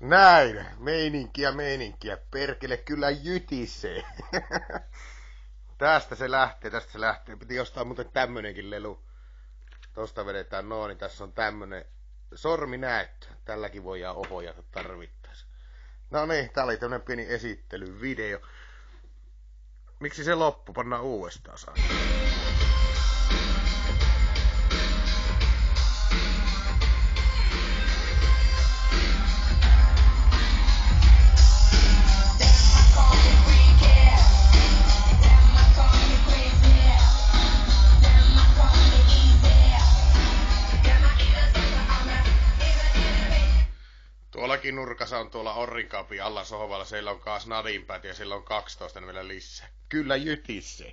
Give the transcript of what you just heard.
Näin, meininkiä, perkele kyllä jytisee. Tästä se lähtee. Piti jostain muuten tämmönenkin lelu. Tosta vedetään noin, niin tässä on tämmönen sorminäyttö. Tälläkin voidaan ohjata tarvittaessa. No niin, tää oli tämmönen pieni esittelyvideo. Miksi se loppu? Pannaan uudestaan saa. Tuollakin nurkassa on tuolla Orrinkaapin alla sohvalla, siellä on kaas nadinpäät ja siellä on 12 vielä lisää. Kyllä jytissee.